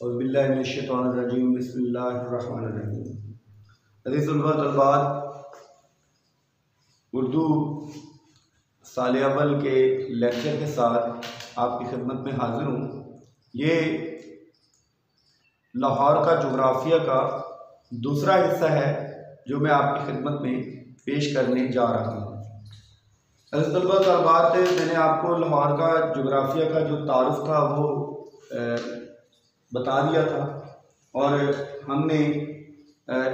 औज़ुबिल्लाहिमिनश्शैतानिर्रजीम बिस्मिल्लाहिर्रहमानिर्रहीम। अज़ीज़ुल-तलबात, उर्दू साल अव्वल के लेक्चर के साथ आपकी खिदमत में हाज़िर हूँ। ये लाहौर का जोग्राफिया का दूसरा हिस्सा है जो मैं आपकी खिदमत में पेश करने जा रहा हूँ। अज़ीज़ुल-तलबात, मैंने आपको लाहौर का जोग्राफिया का जो तारुफ़ था वो बता दिया था और हमने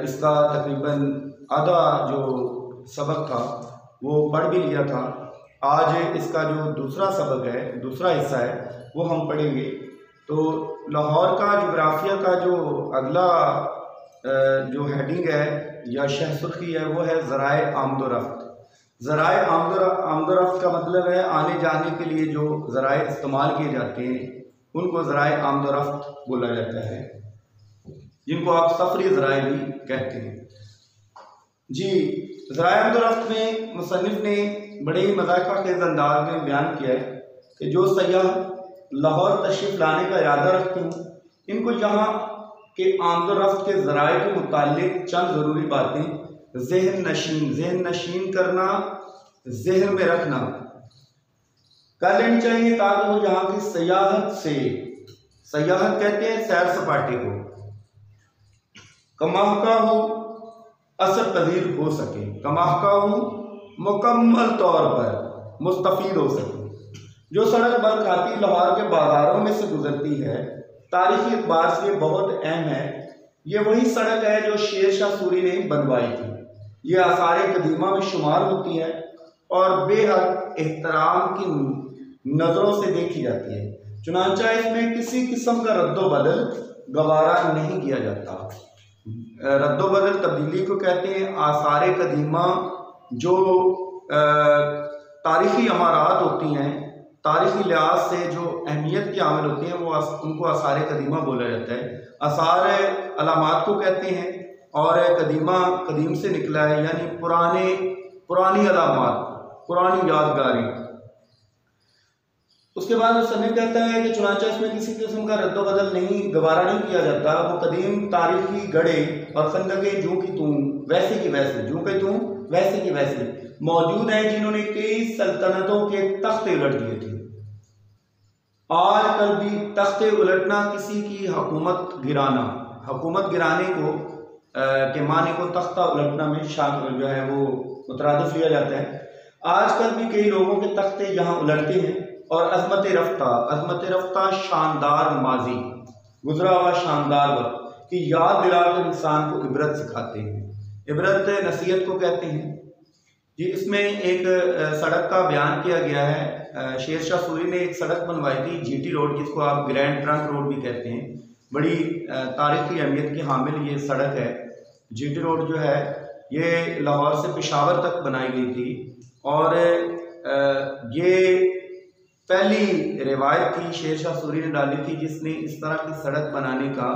इसका तकरीबन आधा जो सबक था वो पढ़ भी लिया था। आज इसका जो दूसरा सबक है, दूसरा हिस्सा है, वो हम पढ़ेंगे। तो लाहौर का जोग्राफिया का जो अगला जो हेडिंग है या शह सुर्खी है वो है ज़राए आमदोरफ्त। ज़राए आमदोरफ्त का मतलब है आने जाने के लिए जो ज़राए इस्तेमाल किए जाते हैं उनको ज़राए आमदोरफ्त बोला जाता है, जिनको आप सफरी ज़राए भी कहते हैं। जी, ज़राए आमदोरफ्त में मुसन्निफ़ ने बड़े ही मज़ाक़खेज़ अंदाज में बयान किया है कि जो सयाह लाहौर तशरीफ़ लाने का इरादा रखते हैं, इनको यहाँ के आमदोरफ्त के ज़राए के मुताल्लिक़ चंद ज़रूरी बातें ज़हन नशीन करना, ज़हन में रखना कर लेनी चाहिए ताकि वो यहाँ की सयाहत कहते हैं सैर सपाटे को कमाहका हो असर पजीर हो सके, कमाहका हो मुकम्मल तौर पर मुस्तफ़ीद हो सके। जो सड़क बरखाती लाहौर के बाजारों में से गुजरती है, तारीखी एतबार से बहुत अहम है। ये वही सड़क है जो शेर शाह सूरी ने बनवाई थी। ये आसार कदीमा में शुमार होती है और बेहद एहतराम की नज़रों से देखी जाती है। चुनांचा इसमें किसी किस्म का रद्दोबदल गवारा नहीं किया जाता। रद्दोबदल तब्दीली को कहते हैं। आसार कदीमा जो तारीखी अमारात होती हैं, तारीखी लिहाज से जो अहमियत के आमिल होते हैं, वो उनको आसार कदीमा बोला जाता है। आसार अलामात को कहते हैं और कदीमा कदीम से निकला है, यानी पुरानी अलामात, पुरानी यादगारी। उसके बाद मुसन्निफ़ कहता है कि चुनांचा इसमें किसी किस्म का रद्दोबदल गवारा नहीं किया जाता। वो कदीम तारीखी गढ़े और खंदके जूं की तूं वैसे की वैसे, जूं के तूं वैसे की वैसे मौजूद हैं, जिन्होंने कई सल्तनतों के तख्ते उलट दिए थे। आज कल भी तख्ते उलटना किसी की हुकूमत गिराने को के माने को तख्ता उलटना में शामिल जो है वो मुतरादिफ लिया जाता है। आजकल भी कई लोगों के तख्ते यहाँ उलटते हैं और अज़मत रफ्ता शानदार माजी, गुजरा हुआ शानदार वक्त की याद दिलाकर इंसान को इबरत सिखाते हैं। इबरत नसीहत को कहते हैं। जी, इसमें एक सड़क का बयान किया गया है। शेर शाह सूरी ने एक सड़क बनवाई थी, जीटी रोड, जिसको आप ग्रैंड ट्रंक रोड भी कहते हैं। बड़ी तारीखी अहमियत की हामिल ये सड़क है। जीटी रोड जो है ये लाहौर से पेशावर तक बनाई गई थी और ये पहली रिवायत थी शेर शाह सूरी ने डाली थी, जिसने इस तरह की सड़क बनाने का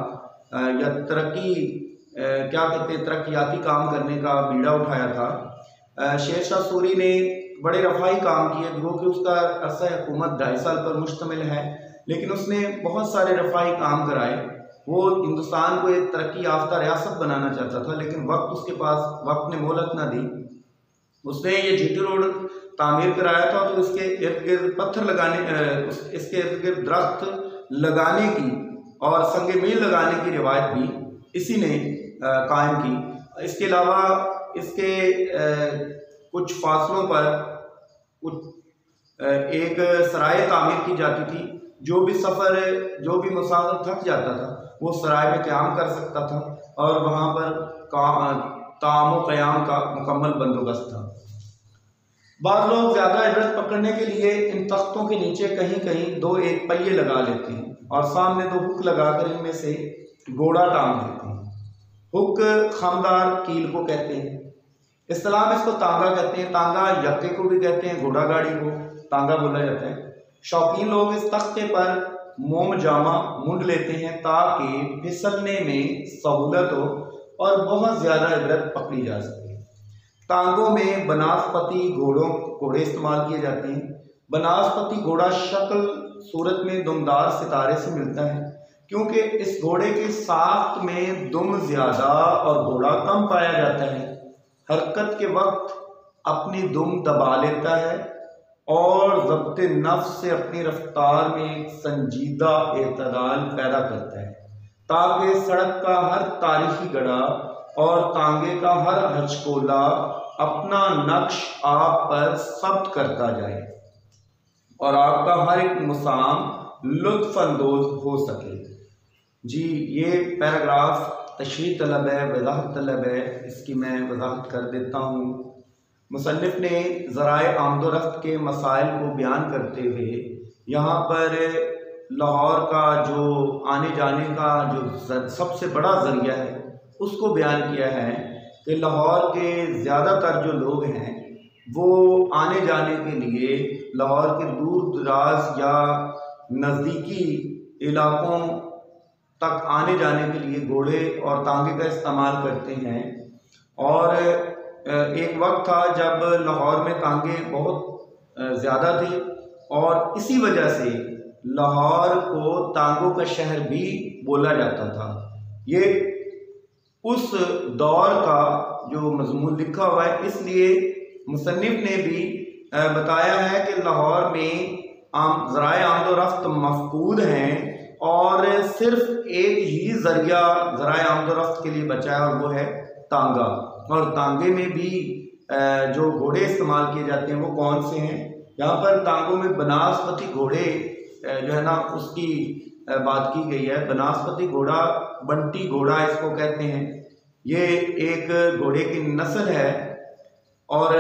या तरक्याती काम करने का बीड़ा उठाया था। शेर शाह सूरी ने बड़े रफाई काम किए, जो कि उसका अरसा हुकूमत 2.5 साल पर मुश्तमिल है, लेकिन उसने बहुत सारे रफाई काम कराए। वो हिंदुस्तान को एक तरक्की याफ्ता रियासत बनाना चाहता था, लेकिन वक्त ने मोहलत न दी। उसने ये जीटी रोड तामीर कराया था, तो इसके इर्द गिर्द पत्थर लगाने, इसके इर्द गिर्द दरख्त लगाने की और संगे मील लगाने की रिवायत भी इसी ने कायम की। इसके अलावा इसके कुछ फासलों पर एक सराय तामीर की जाती थी। जो भी मुसाफिर थक जाता था वो सराय में क़याम कर सकता था और वहाँ पर ताम क़याम का मुकम्मल बंदोबस्त था। बाद लोग ज़्यादा इबरत पकड़ने के लिए इन तख्तों के नीचे कहीं कहीं 2-1 पहिए लगा लेते हैं और सामने 2 हुक लगाकर इनमें से घोड़ा टांग देते हैं। हुक खमदार कील को कहते हैं। इस्लाम में इसको तांगा कहते हैं। तांगा यक्के को भी कहते हैं, घोड़ा गाड़ी को तांगा बोला जाता है। शौकीन लोग इस तख्ते पर मोम जामा मुंड लेते हैं ताकि फिसलने में सहूलत हो और बहुत ज़्यादा इबरत पकड़ी जा सके। तांगों में बनास्पति घोड़े इस्तेमाल किए जाते हैं। बनास्पति घोड़ा शक्ल सूरत में दुमदार सितारे से मिलता है। क्योंकि इस घोड़े के साथ में दुम ज़्यादा और घोड़ा कम पाया जाता है। हरकत के वक्त अपनी दुम दबा लेता है और ज़ब्त नफ्स से अपनी रफ्तार में एक संजीदा एतदाल पैदा करता है, ताकि सड़क का हर तारीखी गड़ा और तांगे का हर हचकोला अपना नक्श आप पर सब्त करता जाए और आपका हर एक मुसाम लुत्फ़अंदोज़ हो सके। जी, ये पैराग्राफ तशरीह तलब है, वज़ाहत तलब है, इसकी मैं वज़ाहत कर देता हूँ। मुसन्निफ़ ने ज़राए आमदोरफ्त के मसाइल को बयान करते हुए यहाँ पर लाहौर का जो आने जाने का जो सबसे बड़ा ज़रिया है उसको बयान किया है कि लाहौर के ज़्यादातर जो लोग हैं वो आने जाने के लिए लाहौर के दूर दराज या नज़दीकी इलाक़ों तक आने जाने के लिए घोड़े और तांगे का इस्तेमाल करते हैं। और एक वक्त था जब लाहौर में तांगे बहुत ज़्यादा थे और इसी वजह से लाहौर को तांगों का शहर भी बोला जाता था। ये उस दौर का जो मज़मून लिखा हुआ है, इसलिए मुसन्निफ़ ने भी बताया है कि लाहौर में ज़राए आमदोरफ्त मफकूद हैं और सिर्फ एक ही ज़रिया ज़राए आमदोरफ्त के लिए बचा है और वो है तांगा। और तांगे में भी जो घोड़े इस्तेमाल किए जाते हैं वो कौन से हैं? यहाँ पर तांगों में बनास्पति घोड़े जो है ना उसकी बात की गई है। बनास्पति घोड़ा, बंटी घोड़ा इसको कहते हैं। ये एक घोड़े की नस्ल है और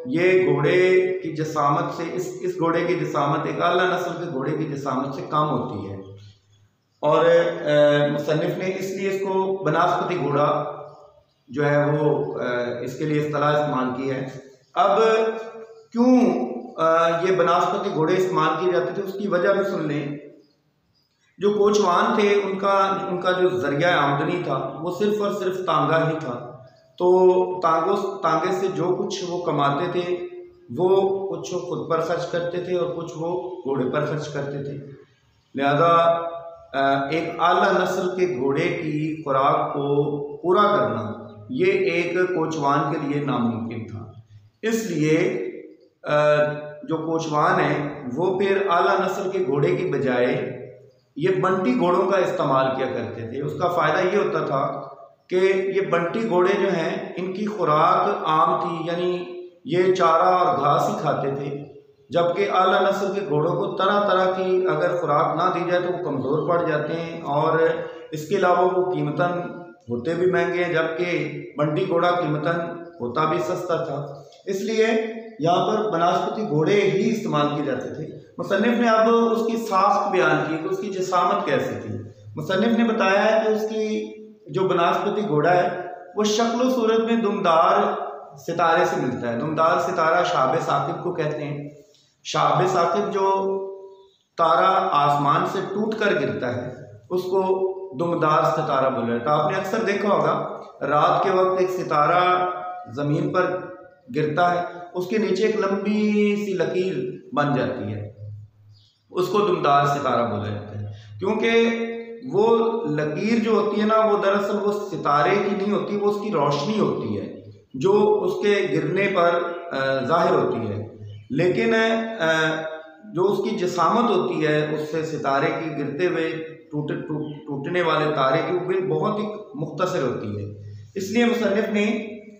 ये घोड़े की जसामत से इस घोड़े की जसामत एक आला नस्ल के घोड़े की जसामत से कम होती है और मुसन्निफ़ ने इसलिए इसको बनास्पति घोड़ा जो है वो इसके लिए इस्तिलाह इस्तेमाल की है। अब क्यों ये बनास्पति घोड़े इस्तेमाल किए जाते थे उसकी वजह भी सुन लें। जो कोचवान थे उनका जो ज़रिया आमदनी था वो सिर्फ़ और सिर्फ तांगा ही था। तो तांगे से जो कुछ वो कमाते थे वो कुछ वो खुद पर खर्च करते थे और कुछ वो घोड़े पर खर्च करते थे। लिहाजा एक आला नस्ल के घोड़े की खुराक को पूरा करना ये एक कोचवान के लिए नामुमकिन था। इसलिए जो कोचवान है वो फिर आला नस्ल के घोड़े की बजाय ये बंटी घोड़ों का इस्तेमाल किया करते थे। उसका फ़ायदा ये होता था कि ये बंटी घोड़े जो हैं इनकी खुराक आम थी, यानी ये चारा और घास ही खाते थे, जबकि आला नस्ल के घोड़ों को तरह तरह की अगर खुराक ना दी जाए तो वो कमज़ोर पड़ जाते हैं और इसके अलावा वो कीमतन होते भी महंगे हैं, जबकि बंटी घोड़ा कीमतन होता भी सस्ता था। इसलिए यहाँ पर बनास्पति घोड़े ही इस्तेमाल किए जाते थे। मुसन्निफ़ ने अब उसकी साख्त बयान की कि उसकी जसामत कैसी थी। मुसन्निफ़ ने बताया है कि उसकी जो बनास्पति घोड़ा है वो शक्ल सूरत में दुमदार सितारे से मिलता है। दुमदार सितारा शाब साकिब को कहते हैं। शाब साकिब जो तारा आसमान से टूट कर गिरता है उसको दुमदार सितारा बोला जाता है। आपने अक्सर देखा होगा रात के वक्त एक सितारा ज़मीन पर गिरता है, उसके नीचे एक लंबी सी लकीर बन जाती है, उसको दुमदार सितारा बोला जाता है। क्योंकि वो लकीर जो होती है ना वो दरअसल वो सितारे की नहीं होती, वो उसकी रोशनी होती है जो उसके गिरने पर ज़ाहिर होती है। लेकिन जो उसकी जसामत होती है उससे सितारे की गिरते हुए टूटने वाले तारे की वो बहुत ही मुख्तसर होती है। इसलिए मुसन्निफ़ ने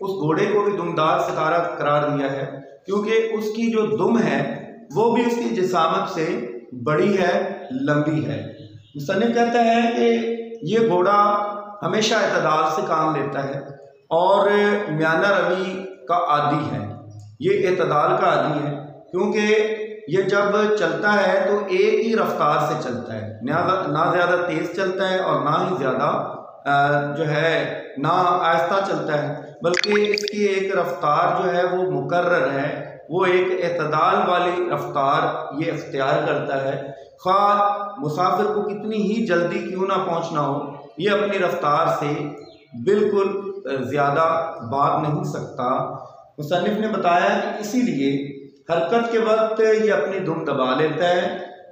उस घोड़े को भी दुमदार सितारा करार दिया है, क्योंकि उसकी जो दुम है वो भी उसकी जसामत से बड़ी है, लंबी है। मुसन्निफ़ कहता है कि ये घोड़ा हमेशा एतदाल से काम लेता है और म्याना रवी का आदी है। ये एतदाल का आदी है क्योंकि ये जब चलता है तो एक ही रफ्तार से चलता है, ना ज़्यादा तेज़ चलता है और ना ही ज़्यादा जो है ना आहिस्ता चलता है, बल्कि इसकी एक रफ्तार जो है वो मुकर्रर है, वो एक एतदाल वाली रफ्तार ये इख्तियार करता है। ख़ास मुसाफिर को कितनी ही जल्दी क्यों ना पहुंचना हो, ये अपनी रफ्तार से बिल्कुल ज़्यादा भाग नहीं सकता। मुसन्निफ़ ने बताया कि इसीलिए हरकत के वक्त ये अपनी दुम दबा लेता है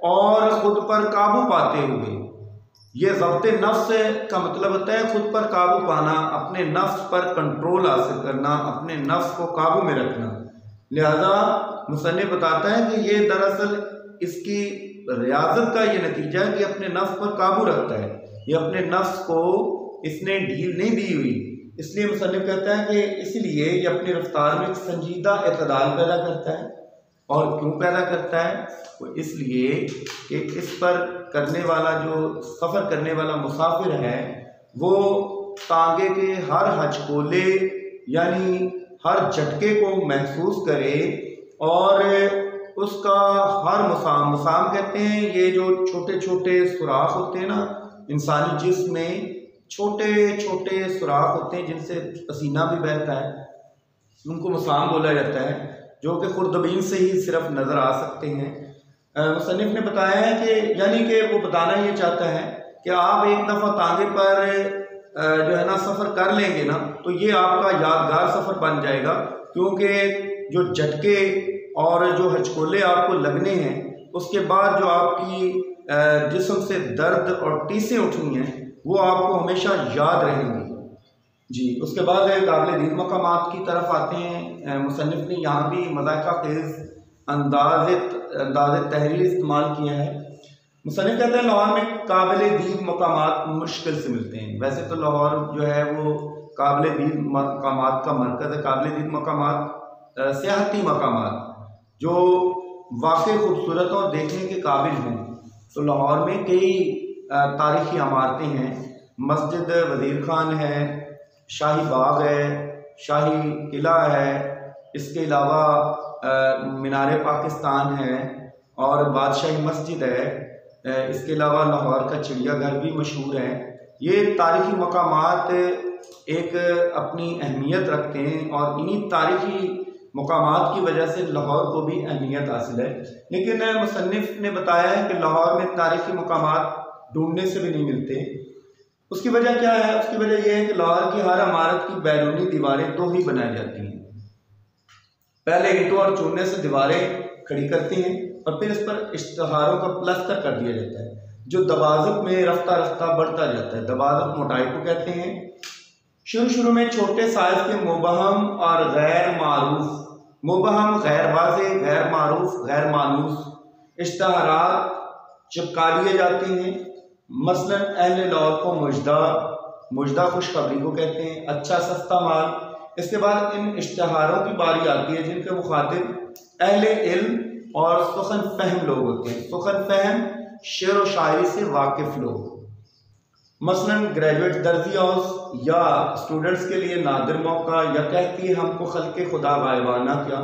और ख़ुद पर काबू पाते हुए ये ज़ब्त नफ्स का मतलब होता है खुद पर काबू पाना, अपने नफ्स पर कंट्रोल हासिल करना, अपने नफ्स को काबू में रखना। लिहाजा मुसन्निफ बताता है कि ये दरअसल इसकी रियाजत का ये नतीजा है कि अपने नफ्स पर काबू रखता है, ये अपने नफ्स को इसने ढील नहीं दी हुई। इसलिए मुसन्निफ कहता है कि इसलिए ये अपनी रफ्तार में एक संजीदा एतदाल पैदा करता है। और क्यों पैदा करता है? वो इसलिए कि इस पर करने वाला जो सफ़र करने वाला मुसाफिर है वो तांगे के हर हचकोले यानी हर झटके को महसूस करे और उसका हर मुसाम कहते हैं ये जो छोटे छोटे सुराख होते हैं ना इंसानी जिस्म में, छोटे छोटे सुराख होते हैं जिनसे पसीना भी बहता है, उनको मुसाम बोला जाता है, जो कि खुर्दबीन से ही सिर्फ नज़र आ सकते हैं। मुसन्निफ ने बताया है कि यानी कि वो बताना ये चाहता है कि आप एक दफ़ा तांगे पर जो है ना सफ़र कर लेंगे ना तो ये आपका यादगार सफ़र बन जाएगा, क्योंकि जो झटके और जो हचकोले आपको लगने हैं उसके बाद जो आपकी जिस्म से दर्द और टीसें उठनी हैं वो आपको हमेशा याद रहेंगी। जी, उसके बाद काबिल दीद मकामात की तरफ आते हैं। मुसन्निफ ने यहाँ भी मज़ाक़ा खेज़ अंदाज़ तहरीर इस्तेमाल किया है। मुसन्निफ कहते हैं लाहौर में काबिल दीद मकामात मुश्किल से मिलते हैं। वैसे तो लाहौर जो है वो काबिल दीद मकामात का मरकज़ है। काबिल दीद मकामात सियाहती मकामात जो वाक़ई खूबसूरत और देखने के काबिल हैं। तो लाहौर में कई तारीख़ी इमारतें हैं। मस्जिद वज़ीर खान है, शाही बाग है, शाही किला है, इसके अलावा मीनार पाकिस्तान है और बादशाही मस्जिद है। इसके अलावा लाहौर का चिड़ियाघर भी मशहूर है। ये तारीख़ी मकामात एक अपनी अहमियत रखते हैं और इन्हीं तारीख़ी मकामात की वजह से लाहौर को भी अहमियत हासिल है। लेकिन मुसन्निफ ने बताया है कि लाहौर में तारीख़ी मकामात ढूंढने से भी नहीं मिलते। उसकी वजह क्या है? उसकी वजह यह है कि लाहौर की हर इमारत की बैरूनी दीवारें दो ही बनाई जाती हैं। पहले ईंटों और चूने से दीवारें खड़ी करती हैं और फिर इस पर इश्तहारों का प्लस्तर कर दिया जाता है, जो दबाज़त में रफ्ता रफ्ता बढ़ता जाता है। दबाज़त मोटाई को कहते हैं। शुरू में छोटे साइज के मुबहम और गैर मारूफ, मुबहम गैर वाज़ेह, गैर मारूफ गैर मानूस इश्तहारात चिपका दिए जाते हैं। मसलन अहले लाहौर को मुजदा खुशखबरी को कहते हैं, अच्छा सस्ता माल। इसके बाद इन इश्तहारों की बारी आती है जिनके मुखातिब अहले इल्म और सुखन फहम लोग होते हैं। सुखन फहम शेर व शायरी से वाकिफ़ लोग, मसलन ग्रेजुएट दर्जी हाउस या स्टूडेंट्स के लिए नादिर मौका, या कहती है हमको खल्क़े खुदा गायबाना क्या।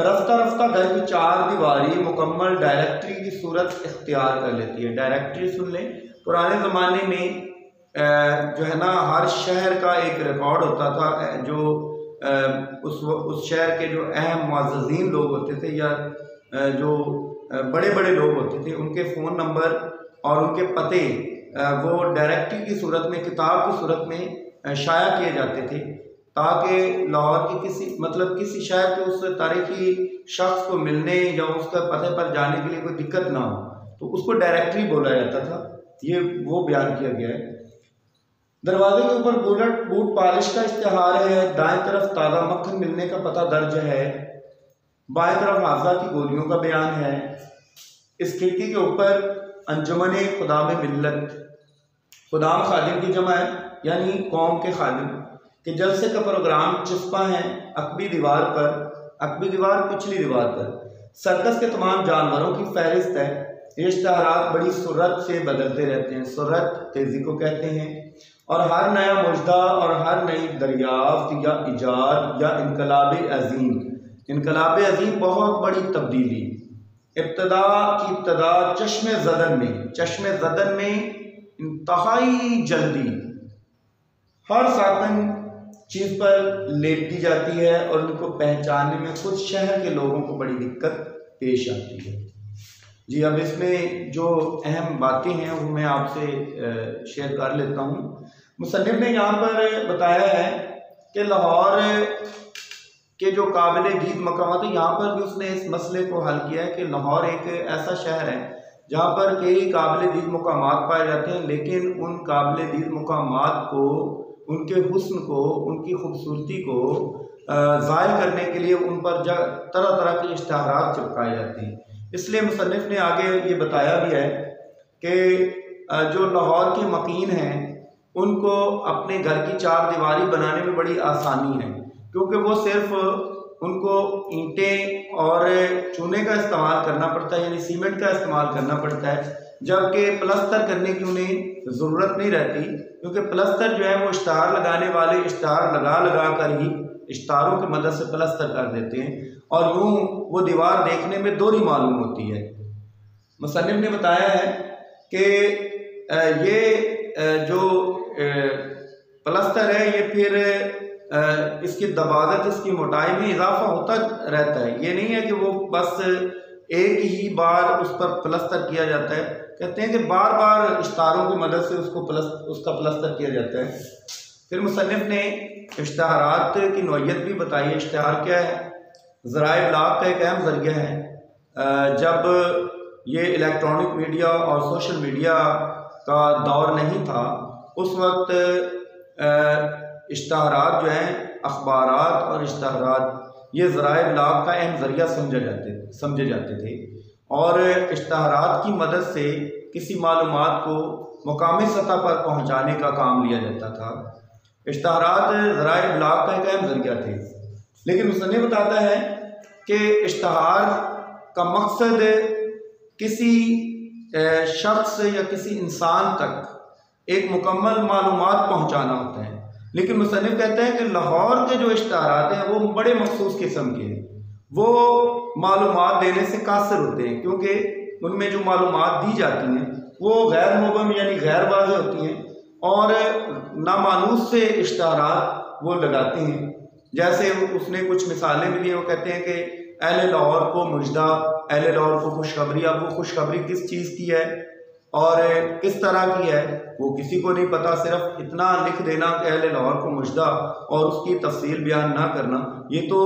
रफ्ता रफ्ता घर की चार दीवारी मुकम्मल डायरेक्टरी की सूरत इख्तियार कर लेती है। डायरेक्टरी सुन लें, पुराने ज़माने में जो है ना हर शहर का एक रिकॉर्ड होता था, जो उस शहर के जो अहम मुअज़्ज़िज़ीन लोग होते थे या जो बड़े बड़े लोग होते थे उनके फ़ोन नंबर और उनके पते वो डायरेक्टरी की सूरत में, किताब की सूरत में शाया किए जाते थे, ताकि लाहौर के किसी शहर के उस तारीख़ी शख्स को मिलने या उसका पते पर जाने के लिए कोई दिक्कत ना हो, तो उसको डायरेक्टरी बोला जाता था। ये वो बयान किया गया है। दरवाजे के ऊपर बूट पॉलिश का इश्तिहार है। दाएं तरफ ताज़ा मक्खन मिलने का पता दर्ज है। बाएं तरफ हाफ़ज़ा की गोलियों का बयान है। इस खिड़की के ऊपर अंजुमन खुदाम मिल्लत, खुदाम खादिम की जमा है यानी कौम के खादिम के जलसे का प्रोग्राम चिस्पा है अकबी दीवार पर, अकबी दीवार पिछली दीवार पर। सर्कस के तमाम जानवरों की फहरिस्त है। ये इश्तहारात बड़ी सुरत से बदलते रहते हैं, सुरत तेज़ी को कहते हैं। और हर नया मुजदा और हर नई दरियाफ्त या इजाद या इनकलाब अज़ीम, इनकलाब अज़ीम बहुत बड़ी तब्दीली, इब्तदा चश्मे ज़दन में इंतहाई जल्दी हर साकन चीज़ पर लेट दी जाती है और उनको पहचानने में खुद शहर के लोगों को बड़ी दिक्कत पेश आती है। जी, अब इसमें जो अहम बातें हैं वो मैं आपसे शेयर कर लेता हूँ। मुसन्निफ ने यहाँ पर बताया है कि लाहौर के जो काबिल दीद मकामात है यहाँ पर भी उसने इस मसले को हल किया है कि लाहौर एक ऐसा शहर है जहाँ पर कई काबिल दीद मकामात पाए जाते हैं, लेकिन उन काबिल दीद मकामात को, उनके हुस्न को, उनकी खूबसूरती को ज़ाहिर करने के लिए उन पर तरह तरह के इश्तहारात चिपकाए जाते हैं। इसलिए मुसन्निफ़ ने आगे ये बताया भी है कि जो लाहौर के मकीन हैं उनको अपने घर की चार दीवारी बनाने में बड़ी आसानी है, क्योंकि वो सिर्फ उनको ईंटें और चूने का इस्तेमाल करना पड़ता है, यानी सीमेंट का इस्तेमाल करना पड़ता है, जबकि प्लस्तर करने की उन्हें ज़रूरत नहीं रहती, क्योंकि प्लस्तर जो है वो इश्तहार लगाने वाले इश्तहार लगा लगा कर ही इश्तहारों की मदद से प्लस्तर कर देते हैं और यूँ वो दीवार देखने में दोहरी मालूम होती है। मुसन्निफ़ ने बताया है कि ये जो प्लस्तर है ये फिर इसकी दबादत, इसकी मोटाई में इजाफा होता रहता है। ये नहीं है कि वो बस एक ही बार उस पर प्लस्तर किया जाता है, कहते हैं कि बार बार इश्तहारों की मदद से उसका प्लस्तर किया जाता है। फिर मुसन्निफ़ ने इश्तहारात की नौइयत भी बताई। इश्तहार क्या है? ज़राए इब्लाग का एक अहम ज़रिया है। जब ये इलेक्ट्रॉनिक मीडिया और सोशल मीडिया का दौर नहीं था, उस वक्त इश्तहारात जो हैं, अखबारात और इश्तहारात, ये ज़राए इब्लाग का अहम ज़रिया समझे जाते थे और इश्तहारात की मदद से किसी मालूमात को मुकामी सतह पर पहुँचाने का काम लिया जाता था। इश्तहारात ज़राए इब्लाग का एक अहम ज़रिया थे, लेकिन मुसन्निफ़ बताता है कि इश्तहार का मकसद किसी शख्स या किसी इंसान तक एक मुकम्मल मालूमात पहुँचाना होता है। लेकिन मुसन्निफ़ कहते हैं कि लाहौर के जो इश्तहारात हैं वो बड़े मखसूस किस्म के हैं, वो मालूमात देने से कासिर होते हैं, क्योंकि उनमें जो मालूमात दी जाती हैं वो गैर मुबहम यानी गैर वाज़ेह होती हैं और नामानूस से इश्तहारात वो लगाते हैं। जैसे उसने कुछ मिसालें भी दी। वो कहते हैं कि अहले लाहौर को मुजदा, अहले लाहौर को खुशखबरी। अब वो खुशखबरी किस चीज़ की है और किस तरह की है वो किसी को नहीं पता। सिर्फ इतना लिख देना कि अहले लाहौर को मुजदा और उसकी तफसील बयान ना करना, ये तो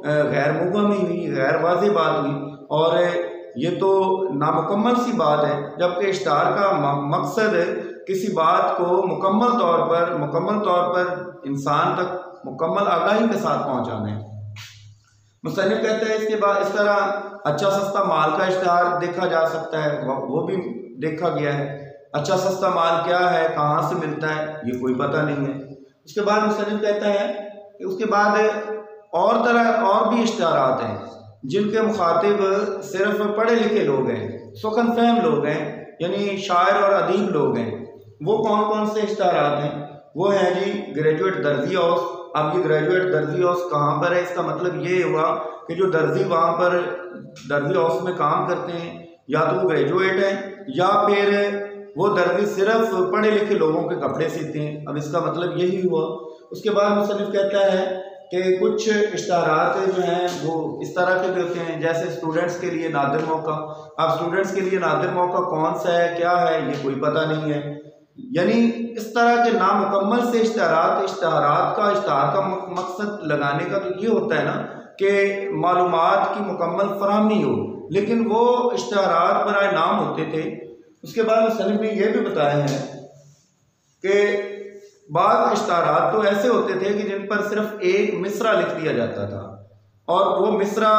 गैर मुबहम ही हुई, गैर वाज़ेह बात हुई और ये तो नामुकम्मल सी बात है। जबकि इश्तहार का मकसद किसी बात को मुकम्मल तौर पर इंसान तक मुकम्मल आगाही के साथ पहुँचाना है। मुसन्निफ़ कहते हैं इसके बाद इस तरह अच्छा सस्ता माल का इश्तहार देखा जा सकता है, वो भी देखा गया है। अच्छा सस्ता माल क्या है, कहाँ से मिलता है, ये कोई पता नहीं है। उसके बाद मुसन्निफ़ कहता है कि उसके बाद और भी इश्तहारात हैं जिनके मुखातिब सिर्फ पढ़े लिखे लोग हैं, सुखन फहम लोग हैं, यानी शायर और अदीब लोग हैं। वो कौन कौन से इश्तहारात हैं? वो हैं जी ग्रेजुएट दर्जी हाउस। अब ये ग्रेजुएट दर्जी हाउस कहाँ पर है? इसका मतलब ये हुआ कि जो दर्जी वहाँ पर दर्जी हाउस में काम करते हैं या तो वो ग्रेजुएट हैं या फिर वो दर्जी सिर्फ पढ़े लिखे लोगों के कपड़े सीते हैं। अब इसका मतलब यही हुआ। उसके बाद मुसन्निफ़ कहता है कि कुछ इश्तहारात जो हैं वो इस तरह के भी होते हैं, जैसे स्टूडेंट्स के लिए नादिर मौका। अब स्टूडेंट्स के लिए नादिर मौका कौन सा है, क्या है, ये कोई पता नहीं है। यानी इस तरह के नामुकम्मल से इश्तहार का मकसद लगाने का तो ये होता है ना कि मालूमात की मुकम्मल फराहमी हो, लेकिन वो इश्तहारात बराए नाम होते थे। उसके बाद मुसन्निफ़ ने यह भी बताया है कि बाद इश्तहारात तो ऐसे होते थे कि जिन पर सिर्फ एक मिसरा लिख दिया जाता था और वो मिसरा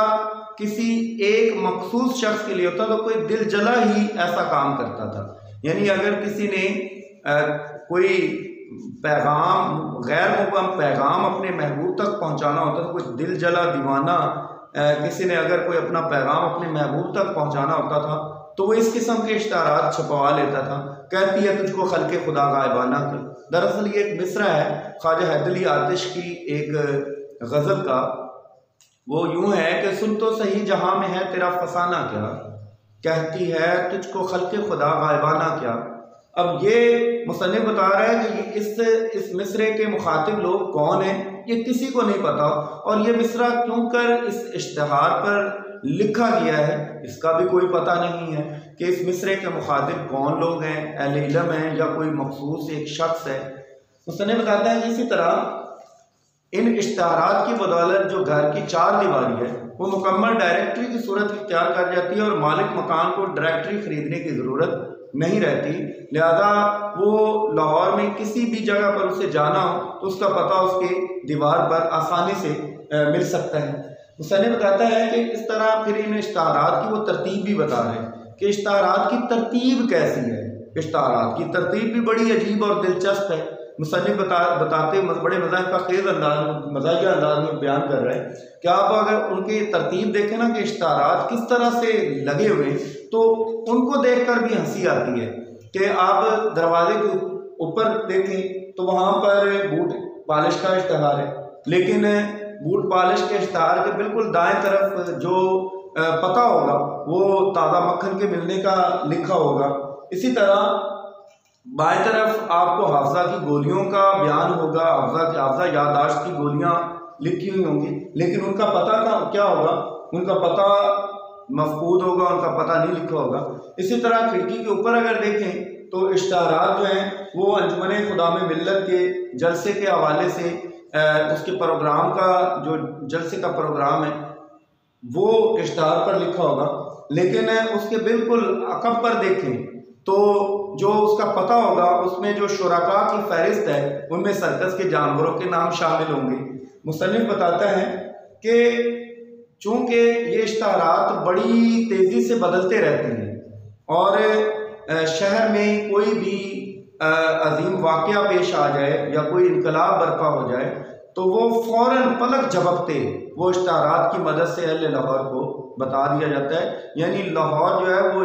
किसी एक मखसूस शख्स के लिए होता था। कोई दिल जला ही ऐसा काम करता था। यानी अगर किसी ने कोई पैगाम, गैर मुबहम पैगाम अपने महबूब तक पहुंचाना होता था, कोई दिल जला दीवाना किसी ने अगर कोई अपना पैगाम अपने महबूब तक पहुंचाना होता था तो वो इस किस्म के इश्तहारात छपवा लेता था। कहती है तुझको खल्के खुदा गायबाना की। दरअसल ये एक मिसरा है ख्वाजा हैदर अली आतिश की एक गज़ल का। वो यूँ है कि सुन तो सही जहाँ में है तेरा फसाना क्या, कहती है तुझको खल्के खुदा गायबाना क्या। अब ये मुसन्निफ़ बता रहा है कि इस मिसरे के मुखातिब लोग कौन हैं, ये किसी को नहीं पता और ये मिसरा क्यों कर इस इश्तहार पर लिखा गया है इसका भी कोई पता नहीं है कि इस मिसरे के मुखातिब कौन लोग हैं, अहले इल्म हैं या कोई मखसूस एक शख्स है। मुसन्निफ़ बताता है कि इसी तरह इन इश्तहारात की बदौलत जो घर की चार दीवारी है वो मुकम्मल डायरेक्टरी की सूरत इख्तियार कर जाती है और मालिक मकान को डायरेक्टरी खरीदने की ज़रूरत नहीं रहती। लिहाजा वो लाहौर में किसी भी जगह पर उसे जाना हो तो उसका पता उसके दीवार पर आसानी से मिल सकता है। मुसन्निफ़ बताता है कि इस तरह फिर इन इश्तहारात की वो तरतीब भी बता रहे हैं कि इश्तहारात की तरतीब कैसी है। इश्तहारात की तरतीब भी बड़ी अजीब और दिलचस्प है। मुसन्निफ़ बताते बड़े मज़ाहिया अंदाज में बयान कर रहे हैं कि आप अगर उनकी तरतीब देखें ना कि इश्तहारात किस तरह से लगे हुए, तो उनको देखकर भी हंसी आती है कि आप दरवाजे के ऊपर देखें तो वहाँ पर बूट पॉलिश का इश्तहार है, लेकिन बूट पॉलिश के इश्तहार के बिल्कुल दाएं तरफ जो पता होगा वो ताज़ा मक्खन के मिलने का लिखा होगा। इसी तरह बाएं तरफ आपको हाफजा की गोलियों का बयान होगा, हाफजा याददाश्त की गोलियां लिखी हुई होंगी, लेकिन उनका पता क्या होगा, उनका पता मफकूद होगा, उनका पता नहीं लिखा होगा। इसी तरह खिड़की के ऊपर अगर देखें तो इश्तहारात जो हैं वो अंजुमन खुदा में मिल्लत के जलसे के हवाले से उसके प्रोग्राम का जो जलसे का प्रोग्राम है वो इश्तहार पर लिखा होगा, लेकिन उसके बिल्कुल अकब पर देखें तो जो उसका पता होगा उसमें जो शुरका की फहरिस्त है उनमें सर्कस के जानवरों के नाम शामिल होंगे। मुसन्निफ़ बताता है कि चूँकि ये इश्तहारात बड़ी तेज़ी से बदलते रहते हैं और शहर में कोई भी अजीम वाक़या पेश आ जाए या कोई इनकलाब बर्पा हो जाए तो वो फ़ौरन पलक झपकते वो इश्तहारात की मदद से अहले लाहौर को बता दिया जाता है। यानी लाहौर जो है वो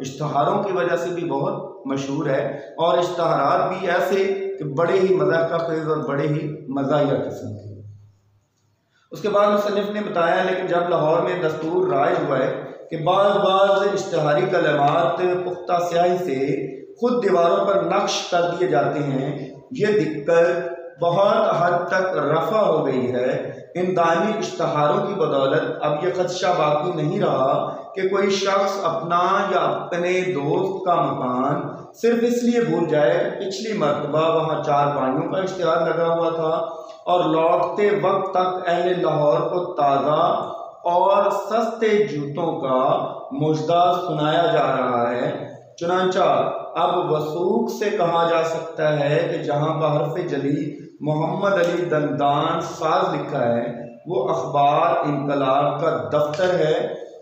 इश्तहारों की वजह से भी बहुत मशहूर है और इश्तहारात भी ऐसे कि बड़े ही मज़ाक़ खेज़ और बड़े ही मज़ाहिया किस्म के। उसके बाद मुसन्निफ़ ने बताया लेकिन जब लाहौर में दस्तूर राइज हुआ है कि बाज़ इश्तहारी कलमात पुख्ता स्याही से खुद दीवारों पर नक्श कर दिए जाते हैं, ये दिक्कत बहुत हद तक रफ़ा हो गई है। इन दायमी इश्तहारों की बदौलत अब यह खदशा बाकी नहीं रहा कि कोई शख्स अपना या अपने दोस्त का मकान सिर्फ इसलिए भूल जाए पिछली मरतबा वहाँ 4 पानियों का इश्तिहार लगा हुआ था और लौटते वक्त तक अहले लाहौर को ताज़ा और सस्ते जूतों का मुजदा सुनाया जा रहा है। चुनांचा अब वसूख से कहा जा सकता है कि जहाँ बहरफ जली मोहम्मद अली दंदान साज लिखा है वो अखबार इनकलाब का दफ्तर है।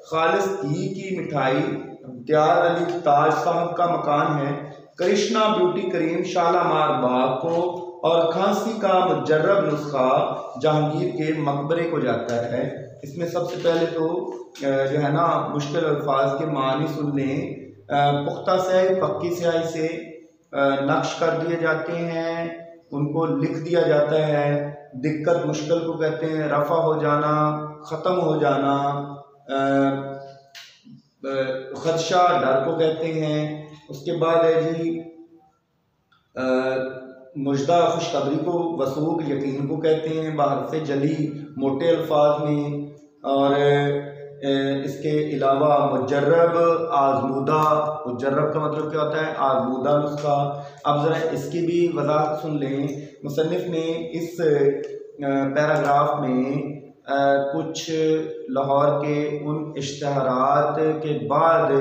खालिस घी की मिठाई इम्तियाज अली ताज साहब का मकान है। कृष्णा ब्यूटी क्रीम शालामार बाग को और खांसी का मुजर्रब नुस्खा जहांगीर के मकबरे को जाता है। इसमें सबसे पहले तो जो है ना मुश्किल अल्फाज के मानी सुन लें। पुख्ता स्याही पक्की स्याही से नक्श कर दिए जाते हैं, उनको लिख दिया जाता है। दिक्कत मुश्किल को कहते हैं, रफ़ा हो जाना, ख़त्म हो जाना, खदशा डर को कहते हैं। उसके बाद है जी मुजदा खुशखबरी को वसूक यकीन को कहते हैं बाहर से जली मोटे अल्फाज में। और इसके अलावा मुजर्रब आजमूदा, मुजर्रब का मतलब क्या होता है, आजमूदा नुस्खा। अब ज़रा इसकी भी वजाहत सुन लें। मुसन्निफ़ ने इस पैराग्राफ में कुछ लाहौर के उन इश्तहारात के बाद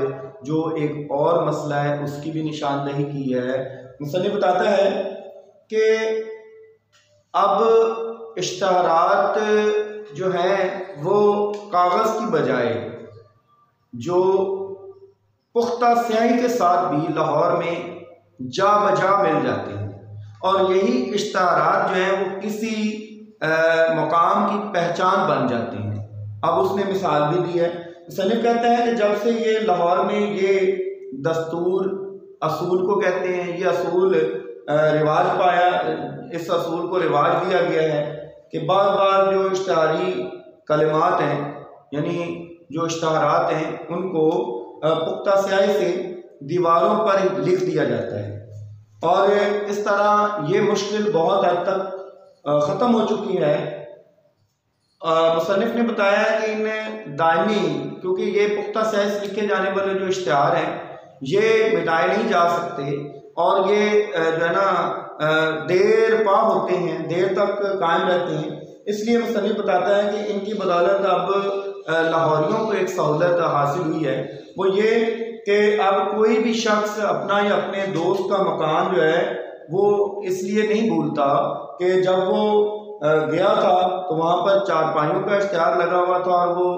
जो एक और मसला है उसकी भी निशानदही की है। मुसन्निफ़ बताता है कि अब इश्तहारात जो है वो कागज़ की बजाय जो पुख्ता स्याही के साथ भी लाहौर में जा बजा मिल जाते हैं और यही इश्तहारात जो हैं वो किसी मकाम की पहचान बन जाते हैं। अब उसने मिसाल भी दी है। मुसन्निफ़ कहता है कि जब से ये लाहौर में ये दस्तूर असूल को कहते हैं, ये असूल रिवाज पाया, इस असूल को रिवाज दिया गया है कि बार जो इश्तहारी कलिमात हैं यानी जो इश्तहारात हैं उनको पुख्ता स्याही से दीवारों पर लिख दिया जाता है और इस तरह ये मुश्किल बहुत हद तक ख़त्म हो चुकी है। मुसन्निफ़ ने बताया कि इन दायमी, क्योंकि ये पुख्ता स्याही से लिखे जाने वाले जो इश्तहार हैं ये मिटाए नहीं जा सकते और ये जो है ना देर पा होते हैं, देर तक कायम रहते हैं। इसलिए मुसन्निफ बताता है कि इनकी बदौलत अब लाहौरियों को एक सहूलत हासिल हुई है, वो ये कि अब कोई भी शख्स अपना या अपने दोस्त का मकान जो है वो इसलिए नहीं भूलता कि जब वो गया था तो वहाँ पर चारपाइयों का इश्तिहार लगा हुआ था और वो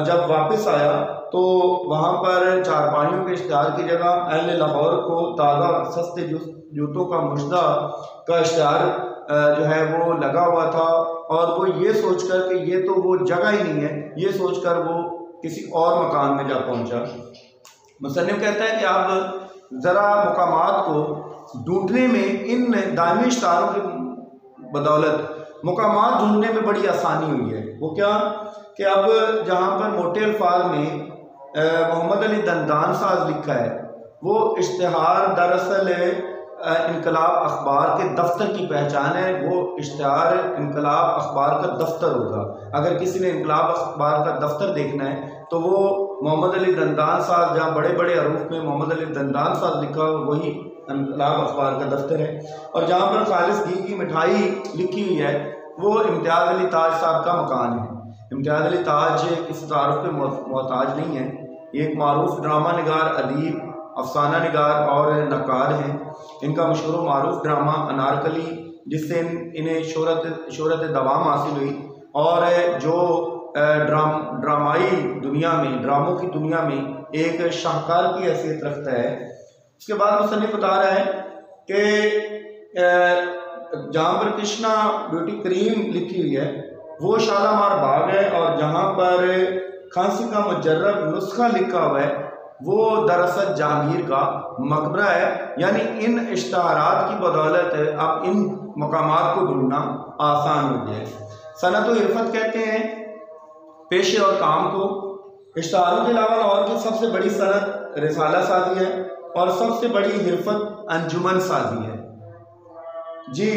जब वापस आया तो वहाँ पर चारपाइयों के इश्तिहार की जगह अहले लाहौर को ताज़ा और सस्ते जूतों का मुश्दा का इश्तिहार जो है वो लगा हुआ था, और वो ये सोचकर कि ये तो वो जगह ही नहीं है, ये सोचकर वो किसी और मकान में जा पहुँचा। मुसन्निफ कहता है कि आप ज़रा मुकामात को ढूंढने में इन दायमी इश्तिहारों की बदौलत मुकामात ढूंढने में बड़ी आसानी हुई है। वो क्या कि अब जहाँ पर मोटे अल्फाज में मोहम्मद अली दंदान साज लिखा है, वो इश्तिहार दरअसल इनकलाब अखबार के दफ्तर की पहचान है। वो इश्तिहार इनकलाब अखबार का दफ्तर होगा। अगर किसी ने इनकलाब अखबार का दफ्तर देखना है तो वो मोहम्मद अली दंदान साज, जहाँ बड़े बड़े हरूफ में मोहम्मद अली दंदान साज लिखा वही इनकलाब अखबार का दफ्तर है। और जहाँ पर खालिस घी की मिठाई लिखी हुई है वो इम्तियाज़ अली ताज साहब का मकान है। इम्तियाज़ अली ताज किसी तारुफ पे मोहताज नहीं है। ये एक मारूफ ड्रामा निगार, अदीब, अफसाना निगार और नक्कार हैं। इनका मशहूर मारूफ ड्रामा अनारकली, जिससे इन्हें शोहरत दवाम हासिल हुई, और जो ड्रामाई दुनिया में, ड्रामों की दुनिया में एक शाहकार की हैसियत रखता है। उसके बाद मुसन्निफ बता रहा है कि जहाँ पर कृष्णा ब्यूटी क्रीम लिखी हुई है वो शालामार बाग है, और जहाँ पर खांसी का मुजर्रब नुस्खा लिखा हुआ है वो दरअसल जहांगीर का मकबरा है। यानी इन इश्तिहारात की बदौलत अब इन मकामात को ढूंढना आसान हो गया है। सनत व इरफत कहते हैं पेशे और काम को। इश्तिहारों के अलावा लाहौर की सबसे बड़ी सनत रिसाला साजी है और सबसे बड़ी हिरफत अंजुमन साजी है। जी,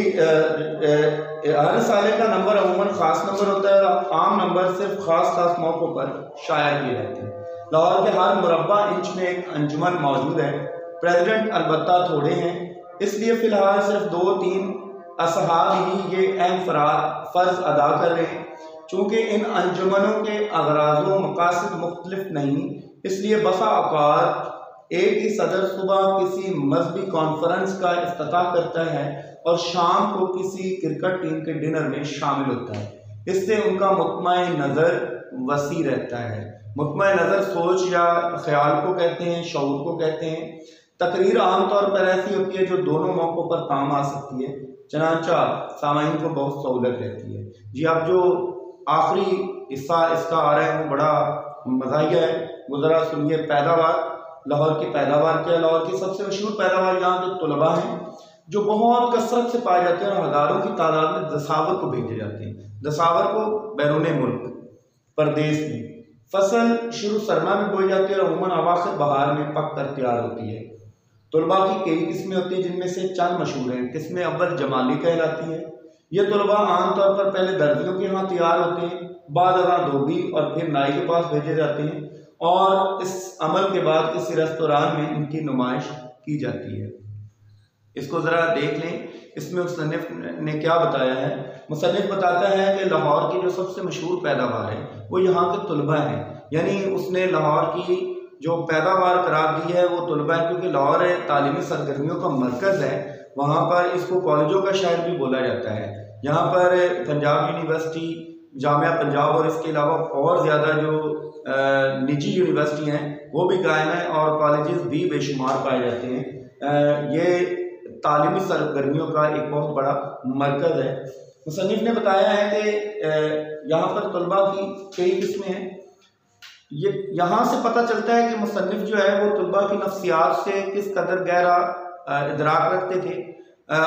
हर साले का नंबर अमूमन ख़ास नंबर होता है, आम नंबर सिर्फ ख़ास मौक़ों पर शाया किए जाते हैं। लाहौर के हर मुरब्बा इंच में एक अंजुमन मौजूद है। प्रेसिडेंट अलबत्ता थोड़े हैं, इसलिए फ़िलहाल सिर्फ 2-3 असहाब ही ये अहम फ़र्ज़ अदा कर रहे हैं। चूँकि इन अंजुमनों के अगराज़ व मकासद मुख्तलिफ नहीं, इसलिए बसा औक़ात एक ही सदर सुबह किसी मजहबी कॉन्फ्रेंस का इफ्तिताह करता है और शाम को किसी क्रिकेट टीम के डिनर में शामिल होता है। इससे उनका मुत्मई नज़र वसी रहता है। मुत्मई नज़र सोच या ख्याल को कहते हैं, शऊर को कहते हैं। तकरीर आमतौर पर ऐसी होती है जो दोनों मौक़ों पर काम आ सकती है, चनांचा सामाईन को बहुत सहूलत रहती है। जी, अब जो आखिरी हिस्सा इसका आ रहा है वो बड़ा मज़ाहिया है, वो ज़रा सुनिए। पैदावार, लाहौर की पैदावार क्या है? लाहौर की सबसे मशहूर पैदावार यहाँ के तलबा हैं जो बहुत कसरत से पाए जाते हैं और हज़ारों की तादाद में दसावर को भेजे जाते हैं। दसावर को बैरून मुल्क परदेश में फसल शुरू सरमा में बोई जाती है और अमूमन अवाखिर बहार में पक कर तैयार होती है। तलबा की कई किस्में होती हैं, जिनमें से चंद मशहूर हैं। किस्में अव्वल जमाली कहलाती है। ये तलबा आमतौर पर पहले दर्जियों के यहाँ तैयार होते हैं, बाद अगर धोबी और फिर नाई के पास भेजे जाते हैं, और इस अमल के बाद किसी रेस्तोरान में इनकी नुमाइश की जाती है। इसको ज़रा देख लें, इसमें मुसन्निफ ने क्या बताया है। मुसन्निफ बताता है कि लाहौर की जो सबसे मशहूर पैदावार है वो यहाँ के तलबा हैं। यानी उसने लाहौर की जो पैदावार करार दी है वो तलबा है, क्योंकि लाहौर तालीमी सरगर्मियों का मरकज़ है। वहाँ पर इसको कॉलेजों का शहर भी बोला जाता है। यहाँ पर पंजाब यूनिवर्सिटी, जामिया पंजाब और इसके अलावा और ज़्यादा जो निजी यूनिवर्सिटी हैं वो भी कायम है और कॉलेजेस भी बेशुमार पाए जाते हैं। ये तालीमी सरगर्मियों का एक बहुत बड़ा मरकज़ है। मुसन्निफ ने बताया है कि यहाँ पर तलबा की कई किस्में हैं। ये यहाँ से पता चलता है कि मुसन्निफ जो है वो तलबा की नफ्सियात से किस कदर गहरा इदराक रखते थे।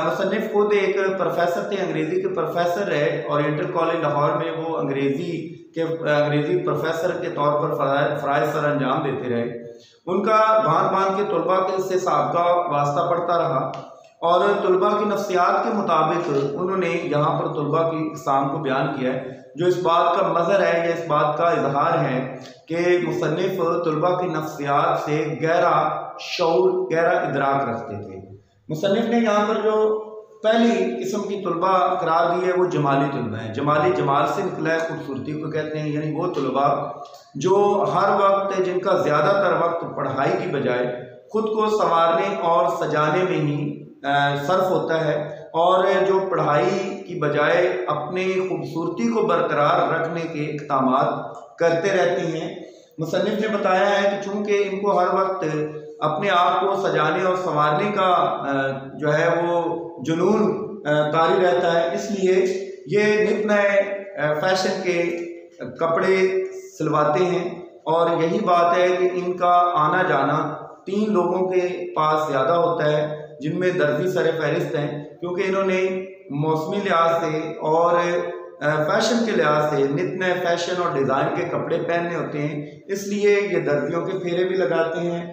मुसन्निफ खुद एक प्रोफेसर थे, अंग्रेज़ी के प्रोफेसर रहे। ओरिएंटल कॉलेज लाहौर में वो अंग्रेज़ी प्रोफेसर के तौर पर फ़राइज़ सर अंजाम देते रहे। उनका भांत भांत के तलबा के इससे साहब का वास्ता पड़ता रहा और तलबा की नफ्सियात के मुताबिक उन्होंने यहाँ पर तलबा की इक़साम को बयान किया है, जो इस बात का मज़हर है या इस बात का इजहार है कि मुसन्निफ तलबा की नफ्सियात से गहरा शऊर, गहरा इदराक रखते थे। मुसन्निफ ने यहाँ पर जो पहली किस्म की तलबा करार दी है वो जमाली तलबा है। जमाली जमाल से निकला है, खूबसूरती को कहते हैं, यानी वो तलबा जो हर वक्त, जिनका ज़्यादातर वक्त पढ़ाई की बजाय खुद को संवारने और सजाने में ही सर्फ होता है, और जो पढ़ाई की बजाय अपने खूबसूरती को बरकरार रखने के इक़दाम करते रहती हैं। मुसन्निफ़ ने बताया है कि चूँकि इनको हर वक्त अपने आप को सजाने और संवारने का जो है वो जुनून तारी रहता है, इसलिए ये नित नए फैशन के कपड़े सिलवाते हैं। और यही बात है कि इनका आना जाना 3 लोगों के पास ज़्यादा होता है, जिनमें दर्जी सर फहरिस्त हैं, क्योंकि इन्होंने मौसमी लिहाज से और फैशन के लिहाज से नित नए फैशन और डिज़ाइन के कपड़े पहनने होते हैं, इसलिए ये दर्जियों के फेरे भी लगाते हैं।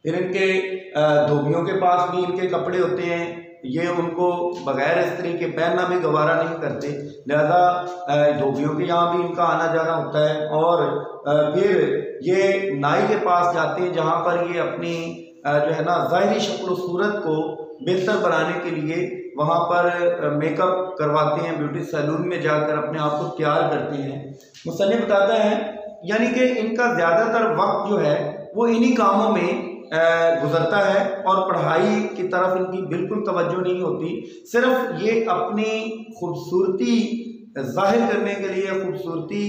फिर इनके धोबियों के पास भी इनके कपड़े होते हैं, ये उनको बगैर इस्त्री के पहनना भी गवारा नहीं करते, लिहाजा धोबियों के यहाँ भी इनका आना जाना होता है। और फिर ये नाई के पास जाते हैं, जहाँ पर ये अपनी जो है ना ज़ाहिरी शक्ल सूरत को बेहतर बनाने के लिए वहाँ पर मेकअप करवाते हैं, ब्यूटी सैलून में जाकर अपने आप को तैयार करते हैं। मुसन्निफ़ बताता है यानी कि इनका ज़्यादातर वक्त जो है वो इन्हीं कामों में गुजरता है, और पढ़ाई की तरफ इनकी बिल्कुल तवज्जो नहीं होती। सिर्फ ये अपनी खूबसूरती जाहिर करने के लिए, खूबसूरती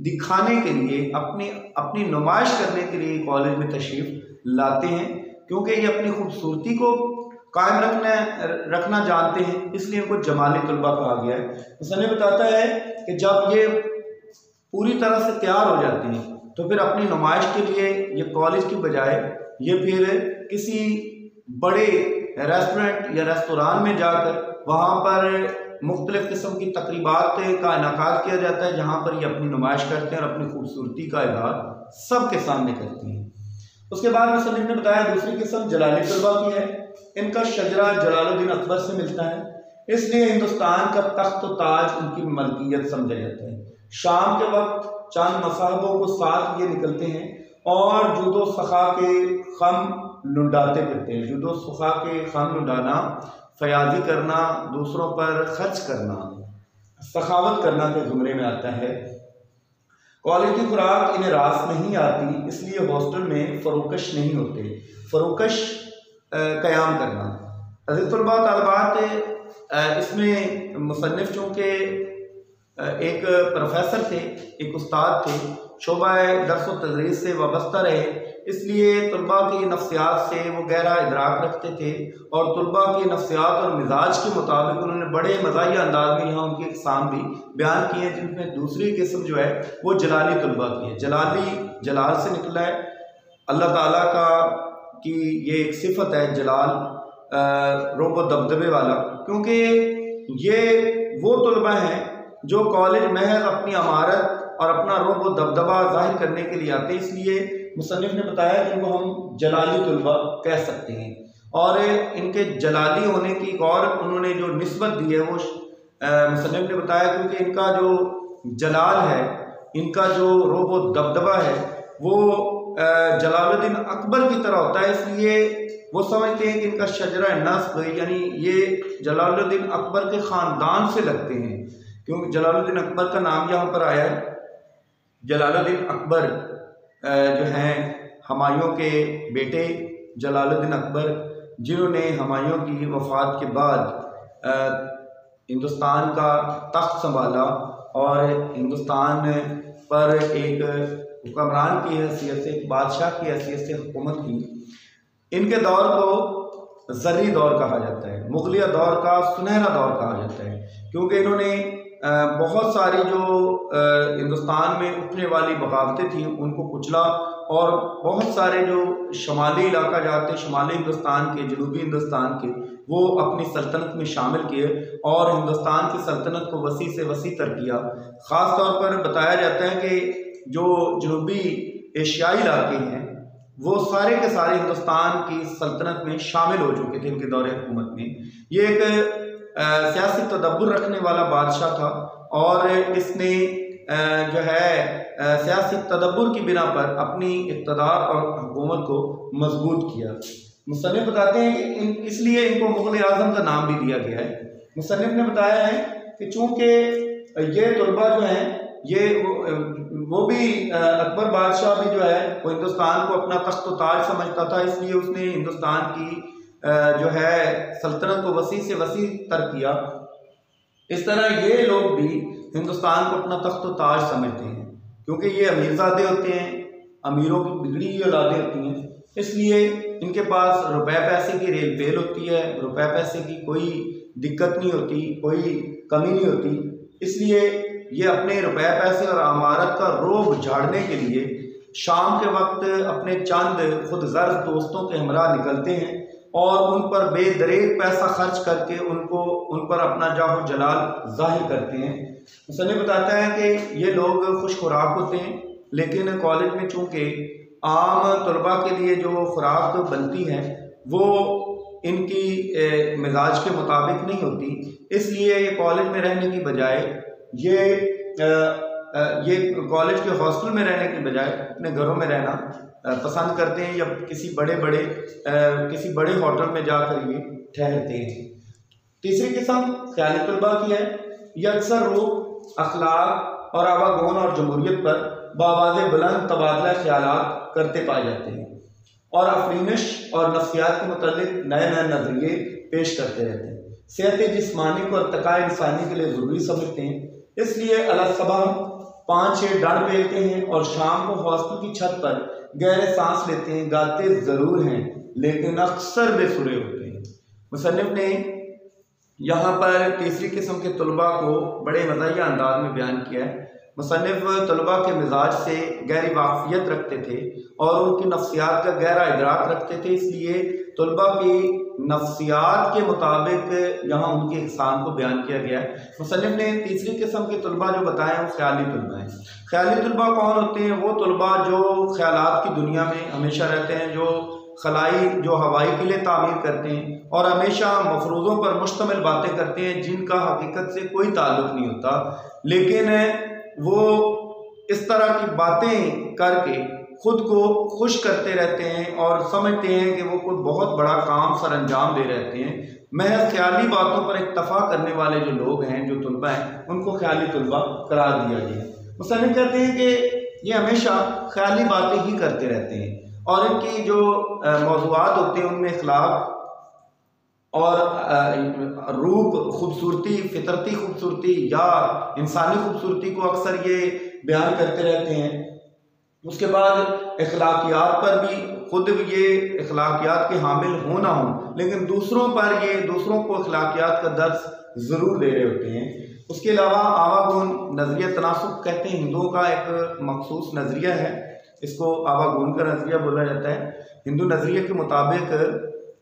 दिखाने के लिए, अपनी नुमाइश करने के लिए कॉलेज में तशरीफ़ लाते हैं, क्योंकि ये अपनी खूबसूरती को कायम रखना जानते हैं, इसलिए इनको जमाली तलबा कहा गया है। मुसन्निफ़ बताता है कि जब ये पूरी तरह से तैयार हो जाते हैं तो फिर अपनी नुमाइश के लिए ये कॉलेज की बजाय ये फिर किसी बड़े रेस्टोरेंट या रेस्तरान में जाकर वहाँ पर मुख्तलिफ़ किस्म की तकरीबात का इनाकाद किया जाता है, जहाँ पर ये अपनी नुमाइश करते हैं और अपनी खूबसूरती का इज़हार सबके सामने करते हैं। उसके बाद मुसन्निफ़ ने बताया दूसरी किस्म जलाली तलबा की है। इनका शजरा जलालुद्दीन अकबर से मिलता है, इसलिए हिंदुस्तान का तख्त व ताज उनकी मलकियत समझा जाता है। शाम के वक्त चंद मसाहबों को साथ लिए निकलते हैं और जुदो सखा के खम लुटाते फिरते हैं। जुदो सखा के खम लुटाना, फयाजी करना, दूसरों पर खर्च करना, सखावत करना के जुमरे में आता है। कॉलेज की खुराक इन्हें रास नहीं आती, इसलिए हॉस्टल में फरोकश नहीं होते। फरोकश क़याम करना, अज़ीज़ तलबा तालिबात, इसमें मुसन्निफ़ चूँकि एक प्रोफेसर थे, एक उस्ताद थे, शोबा दर्स व तदरीस से वाबस्ता रहे, इसलिए तलबा की नफ्सियात से वो गहरा इदराक रखते थे, और तलबा की नफ्सियात और मिजाज के मुताबिक उन्होंने बड़े मज़ाहिया अंदाज में यहाँ उनकी इक़साम भी बयान किए हैं, जिनमें दूसरी किस्म जो है वो जलाली तलबा की है। जलाली जलाल से निकला है, अल्लाह ताला का की ये एक सिफत है जलाल, रोब दबदबे वाला, क्योंकि ये वो तलबा हैं जो कॉलेज महज अपनी अमारत और अपना रोब दबदबा जाहिर करने के लिए आते हैं, इसलिए मुसन्निफ़ ने बताया कि वो हम जलाली तलबा कह सकते हैं। और इनके जलाली होने की और उन्होंने जो निस्बत दी है वो मुसन्निफ़ ने बताया, क्योंकि इनका जो जलाल है, इनका जो रोब दबदबा है वो जलालुद्दीन अकबर की तरह होता है, इसलिए वो समझते हैं कि इनका शजरा नस्ब यानी ये जलालुद्दीन अकबर के ख़ानदान से लगते हैं, क्योंकि जलालुद्दीन अकबर का नाम यहाँ पर आया है। जलालुद्दीन अकबर जो हैं हुमायूं के बेटे जलालुद्दीन अकबर, जिन्होंने हुमायूं की वफ़ात के बाद हिंदुस्तान का तख्त संभाला और हिंदुस्तान पर एक हुक्मरान की हैसियत से, एक बादशाह की हैसियत से हुकूमत की। इनके दौर को ज़र्री दौर कहा जाता है, मुग़लिया दौर का सुनहरा दौर कहा जाता है, क्योंकि इन्होंने बहुत सारी जो हिंदुस्तान में उठने वाली बगावतें थीं उनको कुचला, और बहुत सारे जो शुमाली इलाका जाते, शुमाली हिंदुस्तान के, जनूबी हिंदुस्तान के, वो अपनी सल्तनत में शामिल किए और हिंदुस्तान की सल्तनत को वसी से वसी तर किया। ख़ास तौर पर बताया जाता है कि जो जनूबी एशियाई इलाके हैं वो सारे के सारे हिंदुस्तान की सल्तनत में शामिल हो चुके थे इनके दौरे हुकूमत में। ये एक सियासी तदब्बुर रखने वाला बादशाह था, और इसने जो है सियासी तदब्बुर की बिना पर अपनी इक़्तिदार और हुकूमत को मजबूत किया। मुसन्निफ बताते हैं कि इसलिए इनको मुग़ल आज़म का नाम भी दिया गया है। मुसन्निफ ने बताया है कि चूँकि ये तलबा जो हैं ये वो भी अकबर बादशाह भी जो है वो हिंदुस्तान को अपना तख्त ताज समझता था, इसलिए उसने हिंदुस्तान की जो है सल्तनत को वसी से वसी तर किया। इस तरह ये लोग भी हिंदुस्तान को अपना तख्त ताज समझते हैं, क्योंकि ये अमीरजादे होते हैं, अमीरों की बिगड़ी हुई औलादें होती हैं, इसलिए इनके पास रुपए पैसे की रेल पेल होती है, रुपए पैसे की कोई दिक्कत नहीं होती, कोई कमी नहीं होती। इसलिए ये अपने रुपए पैसे और अमारत का रोब झाड़ने के लिए शाम के वक्त अपने चंद खुद गर्ज दोस्तों के हमरा निकलते हैं और उन पर बेदरेग पैसा खर्च करके उन पर अपना जाहो जलाल जाहिर करते हैं। मुसन्निफ बताता है कि ये लोग खुश खुराक होते हैं, लेकिन कॉलेज में चूँकि आम तलबा के लिए जो खुराक बनती है वो इनकी मिजाज के मुताबिक नहीं होती, इसलिए ये कॉलेज में रहने की बजाय ये कॉलेज के हॉस्टल में रहने की बजाय अपने घरों में रहना पसंद करते हैं या किसी बड़े होटल में जाकर ये ठहरते हैं। तीसरी किस्म ख्याली तलबा की है। यह अक्सर रूह, अखलाक और आवागोन और जमहूरियत पर बावाज़ बुलंद तबादला ख्यालात करते पाए जाते हैं और अफरीनिश और नफ्सियात के मुतालिक नए नए नजरिए पेश करते रहते हैं। सेहत जिस्मानी को अर्तका इंसानी के लिए ज़रूरी समझते हैं, इसलिए अलसबह 5-6 डंड पेलते हैं और शाम को हॉस्टल की छत पर गहरे सांस लेते हैं। गाते ज़रूर हैं लेकिन अक्सर बेसुरे होते हैं। मुसन्निफ ने यहाँ पर तीसरी किस्म के तलबा को बड़े मज़ाहिया अंदाज में बयान किया है। मुसन्निफ तलबा के मिजाज से गहरी वाक़फियत रखते थे और उनकी नफ्सियात का गहरा इदराक रखते थे, इसलिए तलबा की नफ्सियात के मुताबिक यहाँ उनकी इक़साम को बयान किया गया है। मुसन्निफ ने तीसरी किस्म के तलबा जो बताए हैं वो ख्याली तलबा हैं। ख्याली तलबा कौन होते हैं? वो तलबा जो ख्यालात की दुनिया में हमेशा रहते हैं, जो हवाई किले तामीर करते हैं और हमेशा मफरूज़ों पर मुश्तमिल बातें करते हैं जिनका हकीकत से कोई ताल्लुक़ नहीं होता, लेकिन वो इस तरह की बातें करके खुद को खुश करते रहते हैं और समझते हैं कि वो कोई बहुत बड़ा काम सर अंजाम दे रहते हैं। महज ख्याली बातों पर इक्तफा करने वाले जो लोग हैं, जो तलबा हैं, उनको ख्याली तलबा करार दिया गया। मुसन्निफ कहते हैं कि ये हमेशा ख्याली बातें ही करते रहते हैं और इनकी जो मौज़ूआत होते हैं उनमें इखलाक और रूप, खूबसूरती, फितरती खूबसूरती या इंसानी खूबसूरती को अक्सर ये बयान करते रहते हैं। उसके बाद अखलाकियात पर भी खुद ये अखलाकियात के हामिल हो ना हो, लेकिन दूसरों को अखलाकियात का दर्स ज़रूर दे रहे होते हैं। उसके अलावा आवागुन नज़रिया तनासुब कहते हैं, हिंदुओं का एक मखसूस नज़रिया है, इसको आवागुन का नज़रिया बोला जाता है। हिंदू नज़रिए के मुताबिक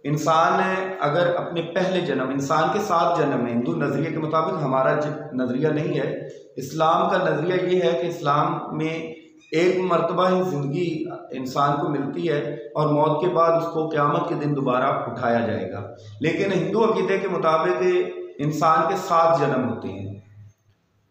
इंसान अगर अपने पहले जन्म, इंसान के 7 जन्म में, हिंदू नज़रिए के मुताबिक, हमारा नज़रिया नहीं है, इस्लाम का नज़रिया ये है कि इस्लाम में एक मरतबा ही ज़िंदगी इंसान को मिलती है और मौत के बाद उसको क़यामत के दिन दोबारा उठाया जाएगा। लेकिन हिंदू अक़ीदे के मुताबिक इंसान के 7 जन्म होते हैं।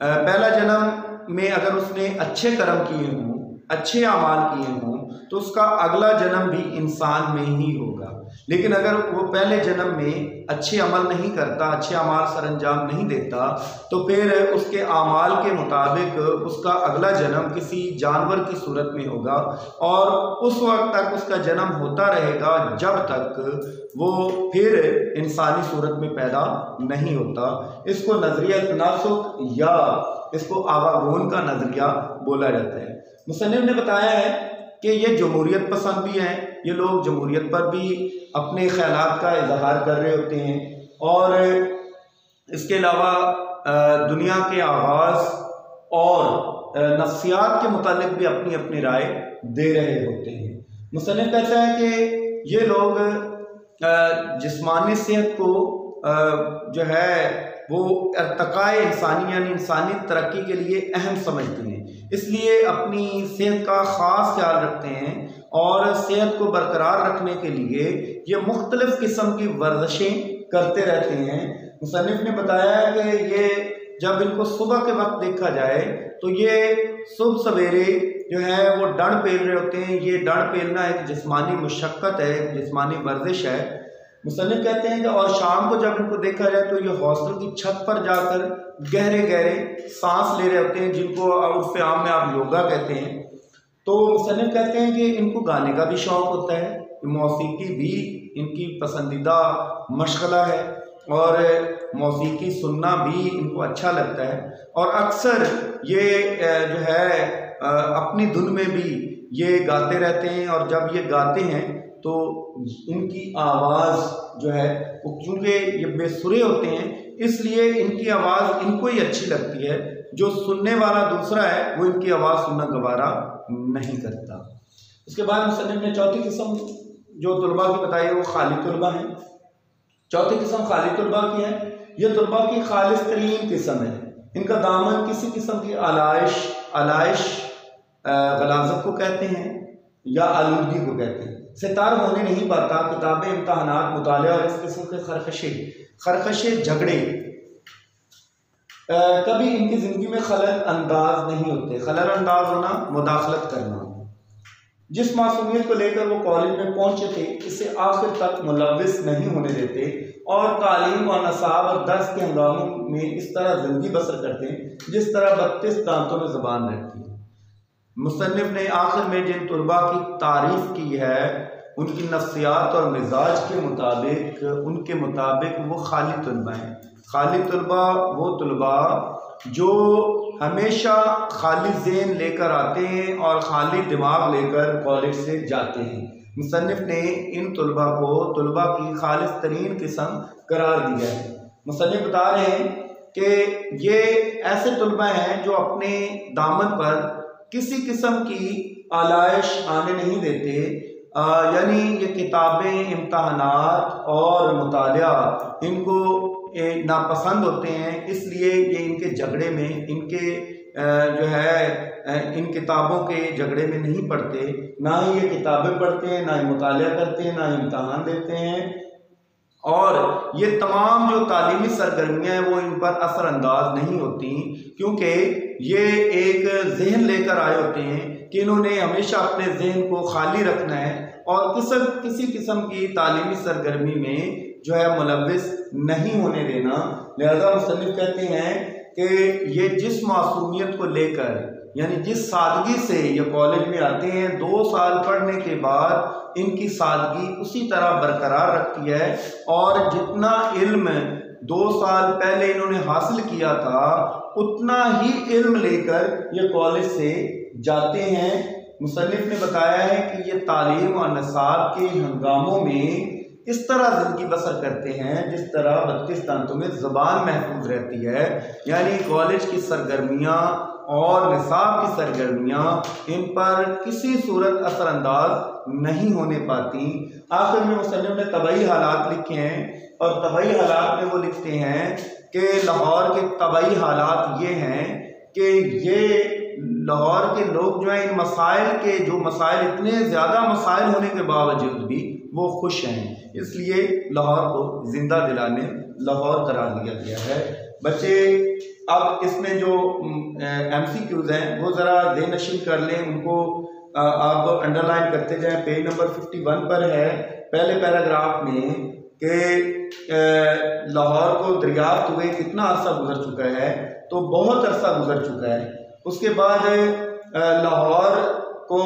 पहला जन्म में अगर उसने अच्छे कर्म किए हों, अच्छे अमाल किए हों, तो उसका अगला जन्म भी इंसान में ही होगा। लेकिन अगर वो पहले जन्म में अच्छे अमल नहीं करता, अच्छे अमाल सर अंजाम नहीं देता, तो फिर उसके अमाल के मुताबिक उसका अगला जन्म किसी जानवर की सूरत में होगा और उस वक्त तक उसका जन्म होता रहेगा जब तक वो फिर इंसानी सूरत में पैदा नहीं होता। इसको नज़रिया तनासुक या इसको आवागुन का नज़रिया बोला जाता है। मुसन्निफ ने बताया है कि ये जमहूरियत पसंद भी हैं, ये लोग जमहूरियत पर भी अपने ख्यालात का इजहार कर रहे होते हैं और इसके अलावा दुनिया के आगाज़ और नफ्सियात के मुतालिक भी अपनी अपनी राय दे रहे होते हैं। मुसन्निफ कहता है कि ये लोग जिस्मानी सेहत को जो है वो अर्तकाए इंसानी यानी इंसानी तरक्की के लिए अहम समझते हैं, इसलिए अपनी सेहत का ख़ास ख्याल रखते हैं और सेहत को बरकरार रखने के लिए ये मुख्तलिफ़ किस्म की वर्जिशें करते रहते हैं। मुसन्निफ ने बताया है कि ये जब इनको सुबह के वक्त देखा जाए तो ये सुबह सवेरे जो है वो डंड पेल रहे होते हैं। ये डंड पेलना एक जिस्मानी मुशक्क़त है, एक जिस्मानी वर्जिश है। मुसन्निफ कहते हैं कि और शाम को जब इनको देखा जाए तो ये हॉस्टल की छत पर जाकर गहरे गहरे सांस ले रहे होते हैं, जिनको उर्फ़ आम में आप योगा कहते हैं। तो मुसन्निफ कहते हैं कि इनको गाने का भी शौक़ होता है, मौसीकी भी इनकी पसंदीदा मशगला है और मौसीकी सुनना भी इनको अच्छा लगता है। और अक्सर ये जो है अपनी धुन में भी ये गाते रहते हैं। और जब ये गाते हैं तो इनकी आवाज़ जो है वो, क्योंकि ये बेसुरे होते हैं, इसलिए इनकी आवाज़ इनको ही अच्छी लगती है। जो सुनने वाला दूसरा है वो इनकी आवाज़ सुनना गवारा नहीं करता। उसके बाद मुसन्निफ ने चौथी किस्म जो तुलबा की बताई है वो खाली तुलबा है। चौथी किस्म खाली तुलबा की है। ये तुलबा की खालिस तरीन किस्म है। इनका दामन किसी किस्म की आलाइश गलाजत को कहते हैं या आलूदगी को कहते हैं। सितार होने नहीं पाता। किताबें, इम्तहानात, मुतालिया और इस किस्म के खरखशे झगड़े कभी इनकी ज़िंदगी में खलल अंदाज नहीं होते। खलल अंदाज होना, मुदाखलत करना। जिस मासूमियत को लेकर वो कॉलेज में पहुंचे थे, इसे आखिर तक मुलव्विस नहीं होने देते और तालीम और नसाब और दर्स के हंगामों में इस तरह ज़िंदगी बसर करते हैं जिस तरह 32 दांतों में ज़बान रहती है। मुसन्निफ ने आखिर में जिन तुलबा की तारीफ़ की है उनकी नफ्सियात और मिजाज के मुताबिक, उनके मुताबिक वो खाली तुलबा हैं। खाली तुलबा वो तुलबा जो हमेशा खाली ज़हन लेकर आते हैं और खाली दिमाग लेकर कॉलेज से जाते हैं। मुसन्निफ ने इन तुलबा को तुलबा की खालिस तरीन किस्म करार दिया है। मुसन्निफ बता रहे हैं कि ये ऐसे तुलबा हैं जो अपने दामन पर किसी किस्म की आलाइश आने नहीं देते, यानी ये किताबें, इम्तहानात और मुतालिया इनको नापसंद होते हैं, इसलिए ये इनके झगड़े में, इनके जो है इन किताबों के झगड़े में नहीं पढ़ते। ना ही ये किताबें पढ़ते हैं, ना ही मुतालिया करते हैं, ना ही इम्तहान देते हैं। और ये तमाम जो तालीमी सरगर्मियाँ हैं वो इन पर असरअंदाज नहीं होती, क्योंकि ये एक जहन लेकर आए होते हैं कि इन्होंने हमेशा अपने जहन को खाली रखना है और किसी किस्म की तालीमी सरगर्मी में जो है मुलव्विस नहीं होने देना। लिहाजा मुसन्निफ कहते हैं कि ये जिस मासूमियत को लेकर, यानी जिस सादगी से ये कॉलेज में आते हैं, 2 साल पढ़ने के बाद इनकी सादगी उसी तरह बरकरार रखती है और जितना इल्म 2 साल पहले इन्होंने हासिल किया था उतना ही इल्म लेकर ये कॉलेज से जाते हैं। मुसन्निफ ने बताया है कि ये तालीम और नसाब के हंगामों में इस तरह ज़िंदगी बसर करते हैं जिस तरह 32 दांतों में ज़बान महफूज रहती है, यानी कॉलेज की सरगर्मियाँ और निसाब की सरगर्मियाँ इन पर किसी सूरत असरअंदाज नहीं होने पाती। आखिर में मुसन्निफ ने तबाही हालात लिखे हैं और तबाही हालात में वो लिखते हैं कि लाहौर के तबाही हालात ये हैं कि ये लाहौर के लोग जो हैं इन मसाइल के, जो मसाइल इतने ज़्यादा मसाइल होने के बावजूद भी वो खुश हैं, इसलिए लाहौर को ज़िंदा दिलाने लाहौर करार दिया गया है। बच्चे अब इसमें जो MCQs हैं वो ज़रा ज़हन नशीन कर लें, उनको आप अंडरलाइन करते जाएं। पेज नंबर 51 पर है पहले पैराग्राफ में कि लाहौर को दरियाफ्त हुए कितना अरसा गुजर चुका है, तो बहुत अरसा गुजर चुका है। उसके बाद लाहौर को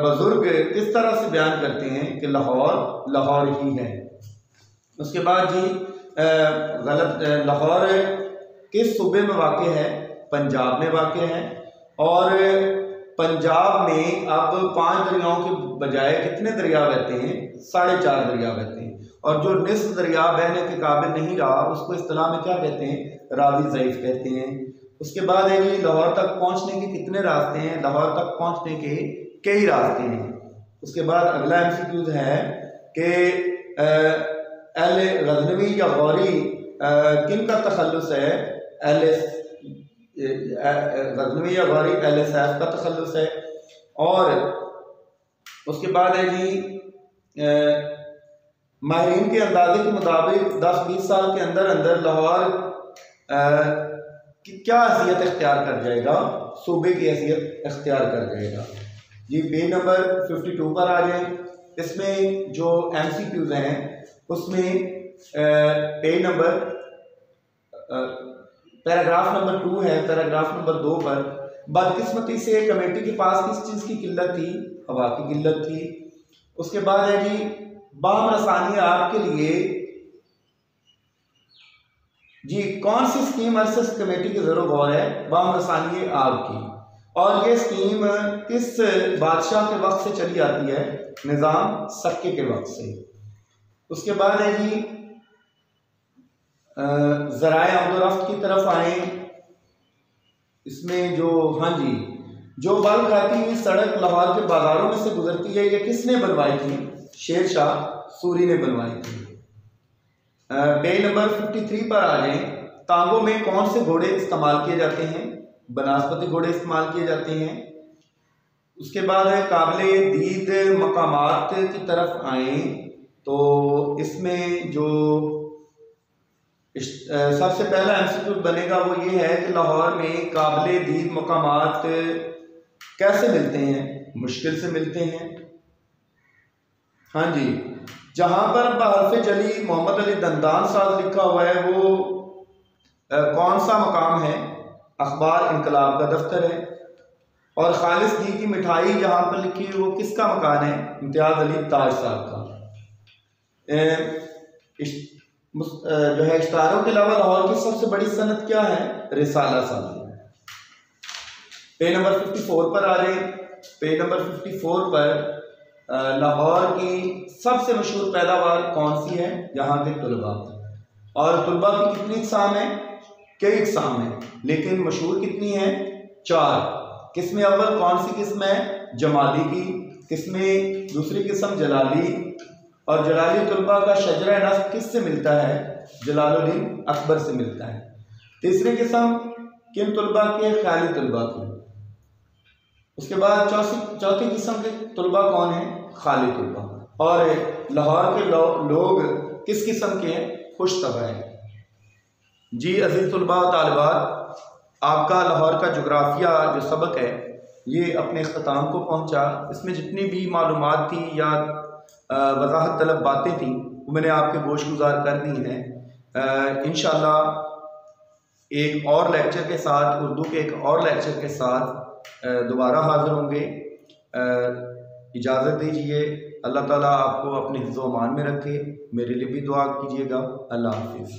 बुजुर्ग किस तरह से बयान करते हैं कि लाहौर लाहौर ही है। उसके बाद जी लाहौर किस सूबे में वाक़ है? पंजाब में वाक़ है। और पंजाब में अब 5 दरियाओं के बजाय कितने दरिया बहते हैं? 4.5 दरिया बहते हैं। और जो निस्फ दरिया बहने के काबिल नहीं रहा उसको इस्तिलाह में क्या कहते हैं? रावी ज़ईफ़ कहते हैं। उसके बाद है जी लाहौर तक पहुंचने के कितने रास्ते हैं? लाहौर तक पहुंचने के कई रास्ते हैं। उसके बाद अगला MCQ है कि अहले गज़नवी या गौरी किन का तखल्लुस है? गज़नवी या गौरी अहले सैफ का तखल्लुस है। और उसके बाद है जी माहिरीन के अंदाजे के मुताबिक 10-20 साल के अंदर अंदर लाहौर कि क्या हैसियत इख्तियार कर जाएगा, सूबे की हैसियत इख्तियार कर जाएगा। जी पेज नंबर 52 पर आ जाए। इसमें जो MCQs हैं उसमें पेज नंबर पैराग्राफ नंबर 2 है, पैराग्राफ नंबर 2 पर बदकिस्मती से कमेटी के पास किस चीज़ की किल्लत थी? हवा की किल्लत थी। उसके बाद है जी बाम रसानी आपके लिए जी कौन सी स्कीम अरसस कमेटी की जरूर गौर है? बाम रसानी आग की। और ये स्कीम किस बादशाह के वक्त से चली आती है? निज़ाम सक्के के वक्त से। उसके बाद है जी ज़राए आमदोरफ्त की तरफ आए। इसमें जो हाँ जी जो बाल खाती हुई सड़क लाहौर के बाजारों में से गुजरती है, ये किसने बनवाई थी? शेर शाह सूरी ने बनवाई थी। पेज नंबर 53 पर आ जाए। तांगों में कौन से घोड़े इस्तेमाल किए जाते हैं? बनास्पति घोड़े इस्तेमाल किए जाते हैं। उसके बाद है काबिले दीद मकामात की तरफ आए तो इसमें जो सबसे पहला MCQ बनेगा वो ये है कि लाहौर में काबिले दीद मकामात कैसे मिलते हैं? मुश्किल से मिलते हैं। हाँ जी जहाँ पर बहरफ जली मोहम्मद अली दंदान साहब लिखा हुआ है वो कौन सा मकाम है? अखबार इनकलाब का दफ्तर है। और खालिस घी की मिठाई जहाँ पर लिखी है वो किसका मकान है? इम्तियाज अली ताज साहब का। जो है इश्तारों के अलावा लाहौर की सबसे बड़ी सनत क्या है? रिसाला साजी। पेज नंबर 54 पर आ जाए। पेज नंबर 54 पर लाहौर की सबसे मशहूर पैदावार कौन सी है? यहाँ के तुलबा। और तुलबा की कितनी इकसाम है? कई इकसाम है, लेकिन मशहूर कितनी है? 4। किस्में अव्वल कौन सी किस्म है? जमाली की। किस्में दूसरी किस्म जलाली। और जलाली तुलबा का शजरा नस्ब किससे मिलता है? जलालुद्दीन अकबर से मिलता है। तीसरी किस्म किन तुलबा की है? ख्याली तुलबा की। उसके बाद चौथी किस्म के तुलबा कौन है? खाली तुलबा। और लाहौर के लोग किस किस्म के हैं? खुश तबा है। जी अजीज तुलबा व तालिबात, आपका लाहौर का जोग्राफिया जो सबक है ये अपने अख्ताम को पहुंचा। इसमें जितनी भी मालूमात थी या वजाहत तलब बातें थी वो मैंने आपके गोशगुजार कर दी हैं। इंशाअल्लाह एक और लेक्चर के साथ, उर्दू के एक और लेक्चर के साथ दोबारा हाजिर होंगे। इजाज़त दीजिए। अल्लाह ताला आपको अपने हिफ्ज़-ओ-अमान में रखे। मेरे लिए भी दुआ कीजिएगा। अल्लाह हाफिज़।